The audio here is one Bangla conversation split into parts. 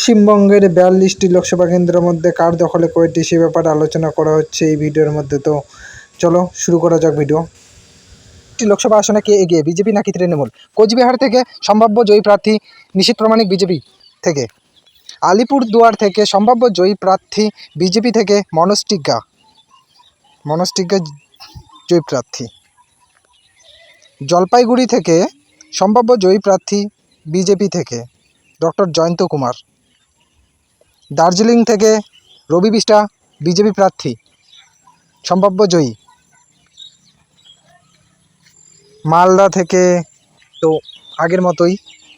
পশ্চিমবঙ্গের ৪২টি লোকসভা কেন্দ্রের মধ্যে কার দখলে কয়টি সে ব্যাপারে আলোচনা করা হচ্ছে এই ভিডিওর মধ্যে। তো চলো শুরু করা যাক ভিডিও। লোকসভা আসনে কে এগিয়ে, বিজেপি নাকি তৃণমূল? কোচবিহার থেকে সম্ভাব্য জয়ী প্রার্থী নিশীথ প্রামাণিক বিজেপি থেকে। আলিপুরদুয়ার থেকে সম্ভাব্য জয়ী প্রার্থী বিজেপি থেকে মনোজ টিগ্গা জয়ী প্রার্থী। জলপাইগুড়ি থেকে সম্ভাব্য জয়ী প্রার্থী বিজেপি থেকে ডক্টর জয়ন্ত কুমার। দার্জিলিং থেকে রবি বিষ্টা বিজেপি প্রার্থী সম্ভাব্য জয়ী। মালদা থেকে তো আগের মতোই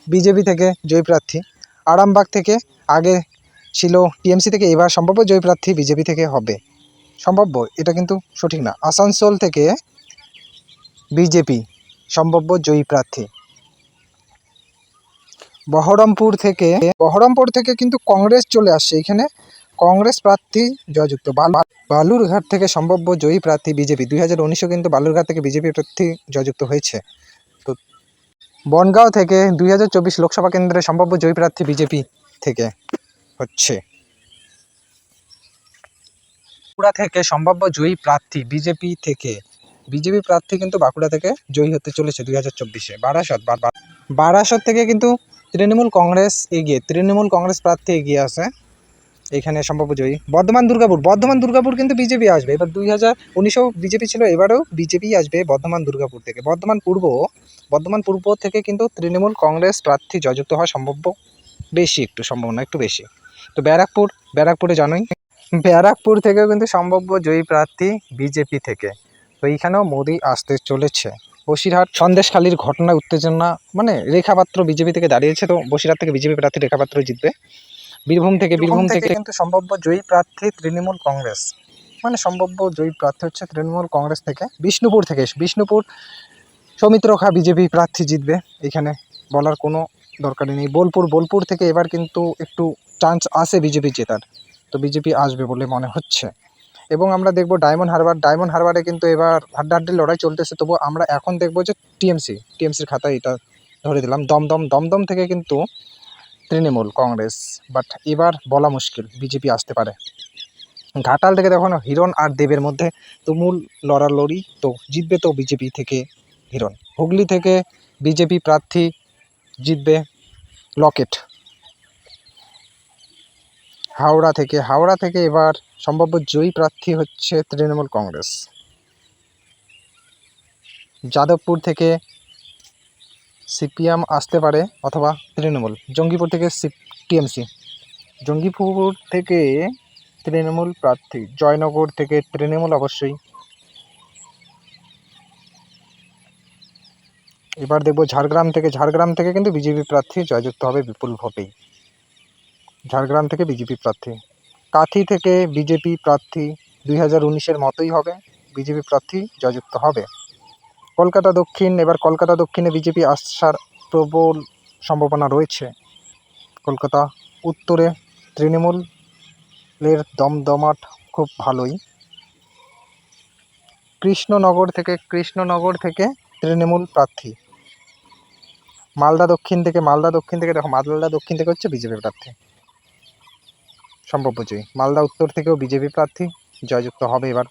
বিজেপি থেকে জয়ী প্রার্থী। আরামবাগ থেকে আগে ছিল টিএমসি থেকে, এবার সম্ভাব্য জয়ী প্রার্থী বিজেপি থেকে হবে। সম্ভাব্য, এটা কিন্তু সঠিক না। আসানসোল থেকে বিজেপি সম্ভাব্য জয়ী প্রার্থী। বহরমপুর থেকে কিন্তু কংগ্রেস চলে আসছে, এখানে কংগ্রেস প্রার্থী জয়যুক্ত। বালুরঘাট থেকে সম্ভাব্য জয়ী প্রার্থী বিজেপি। 2019-ও কিন্তু বালুরঘাট থেকে বিজেপি প্রার্থী জয়যুক্ত হয়েছে। তো বনগাঁও থেকে 2024 লোকসভা কেন্দ্রে সম্ভাব্য জয়ী প্রার্থী বিজেপি থেকে হচ্ছে। বাঁকুড়া থেকে সম্ভাব্য জয়ী প্রার্থী বিজেপি থেকে। বিজেপি প্রার্থী কিন্তু বাঁকুড়া থেকে জয়ী হতে চলেছে 2024-এ। বারাসত থেকে কিন্তু তৃণমূল কংগ্রেস প্রার্থী এগিয়ে আছে, এখানে সম্ভাব্য জয়ী। বর্ধমান দুর্গাপুর কিন্তু বিজেপি আসবে এবার। 2019-এও বিজেপি ছিল, এবারেও বিজেপি আসবে বর্ধমান দুর্গাপুর থেকে। বর্ধমান পূর্ব থেকে কিন্তু তৃণমূল কংগ্রেস প্রার্থী জয়যুক্ত হওয়া সম্ভাব্য বেশি, সম্ভাবনা একটু বেশি। তো ব্যারাকপুরে জানোই, ব্যারাকপুর থেকেও কিন্তু সম্ভাব্য জয়ী প্রার্থী বিজেপি থেকে। তো এইখানেও মোদি আসতে চলেছে। বসিরহাট সন্দেশখালীর ঘটনায় উত্তেজনা, মানে রেখা পাত্র বিজেপি থেকে দাঁড়িয়েছে, তো বসিরহাট থেকে বিজেপি প্রার্থী রেখা পাত্র জিতবে। বীরভূম থেকে কিন্তু সম্ভাব্য জয়ী প্রার্থী তৃণমূল কংগ্রেস, মানে সম্ভাব্য জয়ী প্রার্থী হচ্ছে তৃণমূল কংগ্রেস থেকে। বিষ্ণুপুর সৌমিত্র খা বিজেপি প্রার্থী জিতবে, এখানে বলার কোনো দরকারই নেই। বোলপুর থেকে এবার কিন্তু একটু চান্স আছে বিজেপি জেতার, তো বিজেপি আসবে বলে মনে হচ্ছে। এবং আমরা দেখব ডায়মন্ড হারবারে কিন্তু এবার হাড্ডাহাড্ডি লড়াই চলতেছে। তবু আমরা এখন দেখবো যে টিএমসির খাতায় এটা ধরে দিলাম। দমদম থেকে কিন্তু তৃণমূল কংগ্রেস, বাট এবার বলা মুশকিল, বিজেপি আসতে পারে। ঘাটাল থেকে দেখো হিরণ আর দেবের মধ্যে তুমুল লড়ালড়ি, তো জিতবে তো বিজেপি থেকে হিরণ। হুগলি থেকে বিজেপি প্রার্থী জিতবে লকেট। হাওড়া থেকে এবার সম্ভাব্য জয়ী প্রার্থী হচ্ছে তৃণমূল কংগ্রেস। যাদবপুর থেকে সিপিএম আসতে পারে অথবা তৃণমূল। জঙ্গিপুর থেকে টিএমসি। জঙ্গিপুর থেকে তৃণমূল প্রার্থী। জয়নগর থেকে তৃণমূল অবশ্যই। এবার দেখব ঝাড়গ্রাম থেকে কিন্তু বিজেপি প্রার্থী জয়যুক্ত হবে বিপুলভাবেই। ঝাড়গ্রাম থেকে বিজেপি প্রার্থী। কাঁথি থেকে বিজেপি প্রার্থী 2019-এর মতোই হবে, বিজেপি প্রার্থী জয়যুক্ত হবে। কলকাতা দক্ষিণে বিজেপি আসার প্রবল সম্ভাবনা রয়েছে। কলকাতা উত্তরে তৃণমূলের দমদমাট খুব ভালোই। কৃষ্ণনগর থেকে তৃণমূল প্রার্থী। মালদা দক্ষিণ থেকে হচ্ছে বিজেপি প্রার্থী সম্ভাব্য জয়ী। মালদা উত্তর থেকেও বিজেপি প্রার্থী জয়যুক্ত হবে এবার।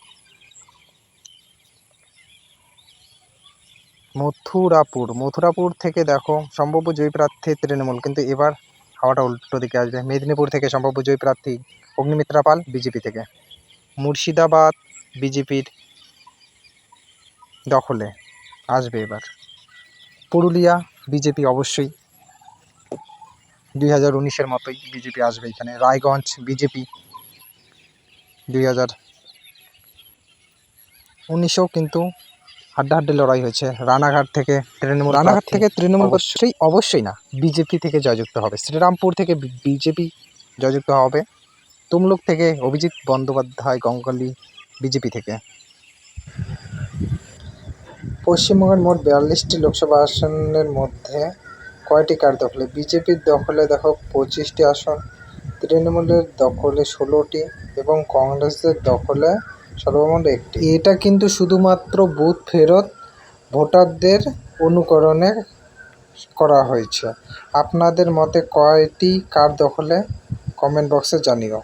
মথুরাপুর থেকে দেখো সম্ভাব্য জয়ী প্রার্থী তৃণমূল, কিন্তু এবার হাওয়াটা উল্টো দিকে আসবে। মেদিনীপুর থেকে সম্ভাব্য জয়ী প্রার্থী অগ্নিমিত্রা পাল বিজেপি থেকে। মুর্শিদাবাদ বিজেপির দখলে আসবে এবার। পুরুলিয়া বিজেপি অবশ্যই, 2019-এর মতোই বিজেপি আসবে এখানে। রায়গঞ্জ বিজেপি, 2019-এও কিন্তু হাড্ডাহাড্ডি লড়াই হয়েছে। রানাঘাট থেকে তৃণমূল অবশ্যই না, বিজেপি থেকে জয়যুক্ত হবে। শ্রীরামপুর থেকে বিজেপি জয়যুক্ত হবে। তমলুক থেকে অভিজিৎ বন্দ্যোপাধ্যায় গঙ্গালি বিজেপি থেকে। পশ্চিমবঙ্গের মোট 42টি লোকসভা আসনের মধ্যে কয়টি কার দখলে? বিজেপির দখলে দেখো 25টি আসন, তৃণমূলের দখলে 16টি এবং কংগ্রেসের দখলে সর্বমোট 1টি। এটা কিন্তু শুধুমাত্র বুথ ফেরত ভোটারদের অনুকরণে করা হয়েছে। আপনাদের মতে কয়টি কার দখলে কমেন্ট বক্সে জানিও।